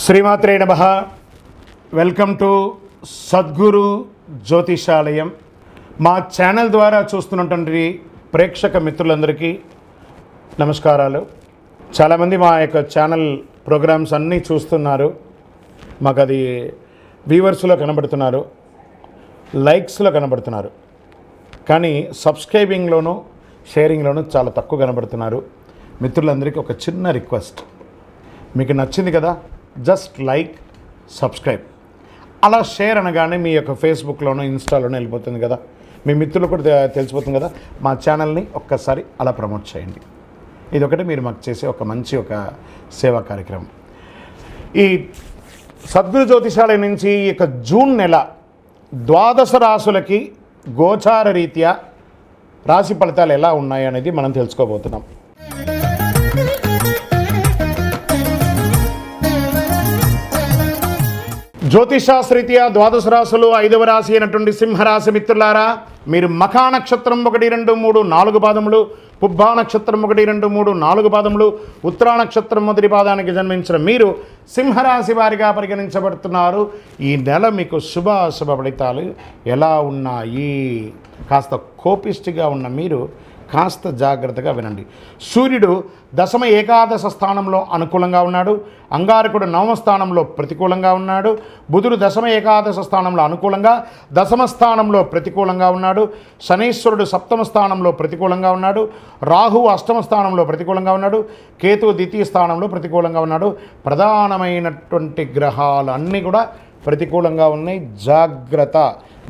శ్రీమాత్రే నమః. Welcome to Sadguru Jyotishalayam. మా ఛానల్ ద్వారా చూస్తున్నటువంటి ప్రేక్షక మిత్రులందరికీ నమస్కారాలు. చాలామంది మా యొక్క ఛానల్ ప్రోగ్రామ్స్ అన్నీ చూస్తున్నారు. మాకు అది వ్యూవర్స్లో కనబడుతున్నారు, లైక్స్లో కనబడుతున్నారు, కానీ సబ్స్క్రైబింగ్లోనూ షేరింగ్లోనూ చాలా తక్కువ కనబడుతున్నారు. మిత్రులందరికీ ఒక చిన్న రిక్వెస్ట్, మీకు నచ్చింది కదా, జస్ట్ లైక్, సబ్స్క్రైబ్, అలా షేర్ అనగానే మీ యొక్క ఫేస్బుక్లోనూ ఇన్స్టాలోనూ వెళ్ళిపోతుంది కదా, మీ మిత్రులు కూడా తెలిసిపోతుంది కదా. మా ఛానల్ని ఒక్కసారి అలా ప్రమోట్ చేయండి. ఇది ఒకటి మీరు మాకు చేసే ఒక మంచి సేవా కార్యక్రమం. ఈ సద్గురు జ్యోతిషాలయం నుంచి ఈ యొక్క జూన్ నెల ద్వాదశ రాశులకి గోచార రీత్యా రాశి ఫలితాలు ఎలా ఉన్నాయి అనేది మనం తెలుసుకోబోతున్నాం. జ్యోతిషాస్త్రీత్యా ద్వాదశ రాశులు 5వ రాశి అయినటువంటి సింహరాశి మిత్రులారా, మీరు మఖా నక్షత్రం 1, 2, 3, 4 పాదములు, పుబ్బా నక్షత్రం 1, 2, 3, 4 పాదములు, ఉత్తరా నక్షత్రం 1 పాదానికి జన్మించిన మీరు సింహరాశి వారిగా పరిగణించబడుతున్నారు. ఈ నెల మీకు శుభాశుభ ఫలితాలు ఎలా ఉన్నాయి? కాస్త కోపిష్టిగా ఉన్న మీరు కాస్త జాగ్రత్తగా వినండి. సూర్యుడు దశమ ఏకాదశ స్థానంలో అనుకూలంగా ఉన్నాడు. అంగారకుడు 9వ స్థానంలో ప్రతికూలంగా ఉన్నాడు. బుధుడు దశమ ఏకాదశ స్థానంలో అనుకూలంగా, దశమ స్థానంలో ప్రతికూలంగా ఉన్నాడు. శనీశ్వరుడు 7వ స్థానంలో ప్రతికూలంగా ఉన్నాడు. రాహువు 8వ స్థానంలో ప్రతికూలంగా ఉన్నాడు. కేతువు 2వ స్థానంలో ప్రతికూలంగా ఉన్నాడు. ప్రధానమైనటువంటి గ్రహాలు అన్నీ కూడా ప్రతికూలంగా ఉన్నాయి. జాగ్రత్త.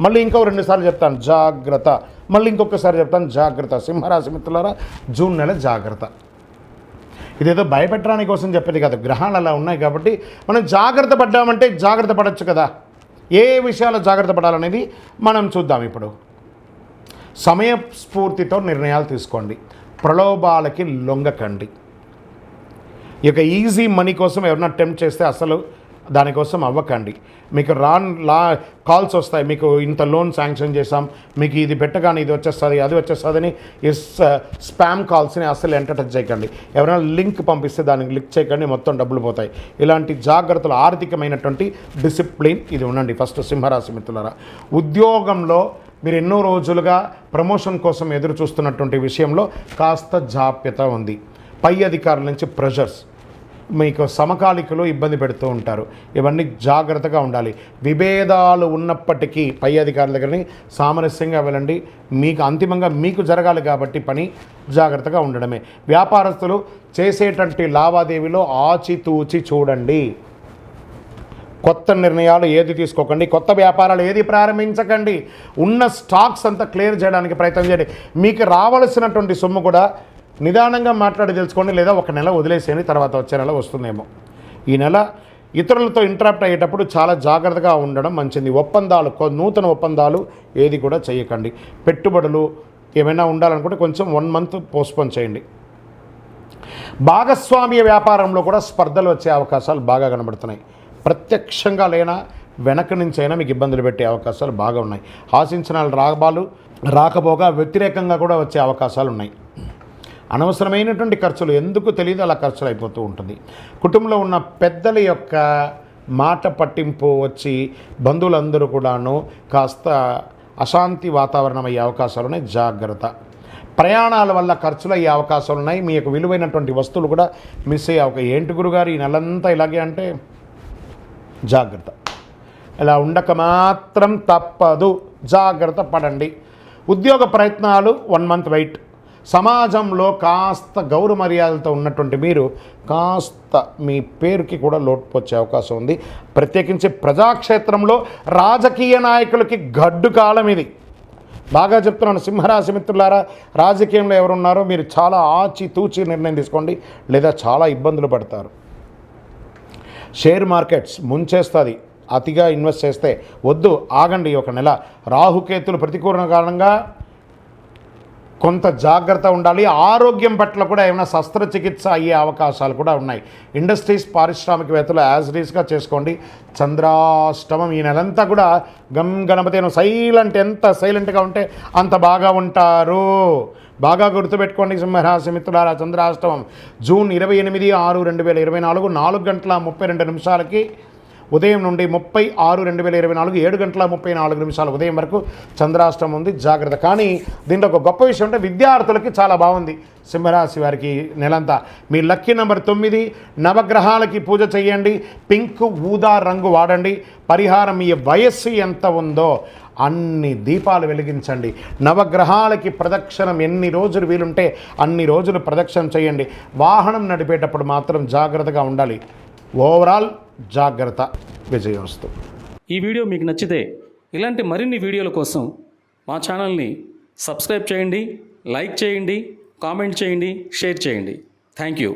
మళ్ళీ ఇంకో 2 సార్లు చెప్తాను, జాగ్రత్త. మళ్ళీ ఇంకొకసారి చెప్తాను, జాగ్రత్త. సింహరాశి మిత్రులారా, జూన్ నెల జాగ్రత్త. ఇదేదో భయపెట్టడానికి కోసం చెప్పేది కాదు, గ్రహాలు అలా ఉన్నాయి కాబట్టి మనం జాగ్రత్త పడ్డామంటే జాగ్రత్త పడవచ్చు కదా. ఏ విషయాలు జాగ్రత్త పడాలనేది మనం చూద్దాం. ఇప్పుడు సమయస్ఫూర్తితో నిర్ణయాలు తీసుకోండి, ప్రలోభాలకి లొంగకండి. ఈ యొక్క ఈజీ మనీ కోసం ఎవరైనా అటెంప్ట్ చేస్తే అసలు దానికోసం అవ్వకండి. మీకు కాల్స్ వస్తాయి, మీకు ఇంత లోన్ శాంక్షన్ చేసాం, మీకు ఇది పెట్టగానే ఇది వచ్చేస్తుంది, అది వచ్చేస్తుందని ఈ స్పామ్ కాల్స్ని అసలు ఎంటర్టైన్ చేయకండి. ఎవరైనా లింక్ పంపిస్తే దానికి క్లిక్ చేయకండి, మొత్తం డబ్బులు పోతాయి. ఇలాంటి జాగ్రత్తలు, ఆర్థికమైనటువంటి డిసిప్లిన్ ఇది ఉండండి. ఫస్ట్ సింహరాశి మిత్రులారా, ఉద్యోగంలో మీరు ఎన్నో రోజులుగా ప్రమోషన్ కోసం ఎదురు చూస్తున్నటువంటి విషయంలో కాస్త జాప్యత ఉంది. పై అధికారుల నుంచి ప్రెషర్స్, మీకు సమకాలికలు ఇబ్బంది పెడుతూ ఉంటారు. ఇవన్నీ జాగ్రత్తగా ఉండాలి. విభేదాలు ఉన్నప్పటికీ పై అధికారుల దగ్గరని సామరస్యంగా వెళ్ళండి. మీకు అంతిమంగా మీకు జరగాలి కాబట్టి పని జాగ్రత్తగా ఉండడమే. వ్యాపారస్తులు చేసేటువంటి లావాదేవీలో ఆచితూచి చూడండి. కొత్త నిర్ణయాలు ఏది తీసుకోకండి, కొత్త వ్యాపారాలు ఏది ప్రారంభించకండి. ఉన్న స్టాక్స్ అంతా క్లియర్ చేయడానికి ప్రయత్నం చేయండి. మీకు రావాల్సినటువంటి సొమ్ము కూడా నిదానంగా మాట్లాడి తెలుసుకోండి, లేదా ఒక నెల వదిలేసేయండి, తర్వాత వచ్చే నెల వస్తుందేమో. ఈ నెల ఇతరులతో ఇంటరాక్ట్ అయ్యేటప్పుడు చాలా జాగ్రత్తగా ఉండడం మంచిది. ఒప్పందాలు, నూతన ఒప్పందాలు ఏది కూడా చేయకండి. పెట్టుబడులు ఏమైనా ఉండాలనుకుంటే కొంచెం 1 మంత్ పోస్ట్పోన్ చేయండి. భాగస్వామ్య వ్యాపారంలో కూడా స్పర్ధలు వచ్చే అవకాశాలు బాగా కనబడుతున్నాయి. ప్రత్యక్షంగా లేనా వెనక నుంచి అయినా మీకు ఇబ్బందులు పెట్టే అవకాశాలు బాగా ఉన్నాయి. ఆశించిన లాభాలు రాకపోగా వ్యతిరేకంగా కూడా వచ్చే అవకాశాలు ఉన్నాయి. అనవసరమైనటువంటి ఖర్చులు ఎందుకు తెలియదు అలా ఖర్చులు అయిపోతూ ఉంటుంది. కుటుంబంలో ఉన్న పెద్దల యొక్క మాట పట్టింపు వచ్చి బంధువులందరూ కూడాను కాస్త అశాంతి వాతావరణం అయ్యే అవకాశాలు ఉన్నాయి. జాగ్రత్త. ప్రయాణాల వల్ల ఖర్చులు అయ్యే అవకాశాలు ఉన్నాయి. మీ యొక్క విలువైనటువంటి వస్తువులు కూడా మిస్ అయ్యే ఏంటి గురుగారు ఈ నెలంతా ఇలాగే అంటే జాగ్రత్త. ఇలా ఉండక మాత్రం తప్పదు, జాగ్రత్త పడండి. ఉద్యోగ ప్రయత్నాలు 1 మంత్ వెయిట్. సమాజంలో కాస్త గౌరవ మర్యాదలతో ఉన్నటువంటి మీరు కాస్త మీ పేరుకి కూడా లోటు వచ్చే అవకాశం ఉంది. ప్రత్యేకించి ప్రజాక్షేత్రంలో రాజకీయ నాయకులకి గడ్డు కాలం ఇది. బాగా చెప్తున్నాను సింహరాశి మిత్రులారా, రాజకీయంలో ఎవరున్నారో మీరు చాలా ఆచితూచి నిర్ణయం తీసుకోండి, లేదా చాలా ఇబ్బందులు పడతారు. షేర్ మార్కెట్స్ ముంచేస్తుంది. అతిగా ఇన్వెస్ట్ చేస్తే వద్దు, ఆగండి. ఒక నెల రాహుకేతులు ప్రతికూల కారణంగా కొంత జాగ్రత్త ఉండాలి. ఆరోగ్యం పట్ల కూడా ఏమైనా శస్త్రచికిత్స అయ్యే అవకాశాలు కూడా ఉన్నాయి. ఇండస్ట్రీస్, పారిశ్రామికవేత్తలు యాజ్ రీస్గా చేసుకోండి. చంద్రాష్టమం ఈ నెలంతా కూడా గణపతి ఎంత సైలెంట్గా ఉంటే అంత బాగా ఉంటారు. బాగా గుర్తుపెట్టుకోండి సింహరాశి మిత్రులారా, చంద్రాష్టమం జూన్ 28/6/2024 4:32 ఉదయం నుండి 30/6/2024 7:34 ఉదయం వరకు చంద్రాష్టమం ఉంది. జాగ్రత్త. కానీ దీంట్లో ఒక గొప్ప విషయం అంటే విద్యార్థులకి చాలా బాగుంది. సింహరాశి వారికి నెలంతా మీ లక్కీ నెంబర్ 9. నవగ్రహాలకి పూజ చేయండి. పింక్ ఊదా రంగు వాడండి. పరిహారం మీ వయస్సు ఎంత ఉందో అన్ని దీపాలు వెలిగించండి. నవగ్రహాలకి ప్రదక్షిణం ఎన్ని రోజులు వీలుంటే అన్ని రోజులు ప్రదక్షిణం చేయండి. వాహనం నడిపేటప్పుడు మాత్రం జాగ్రత్తగా ఉండాలి. ఓవరాల్ జాగ్రత్త. విజయోస్తు. ఈ వీడియో మీకు నచ్చితే ఇలాంటి మరిన్ని వీడియోల కోసం మా ఛానల్ని సబ్స్క్రైబ్ చేయండి, లైక్ చేయండి, కామెంట్ చేయండి, షేర్ చేయండి. Thank you.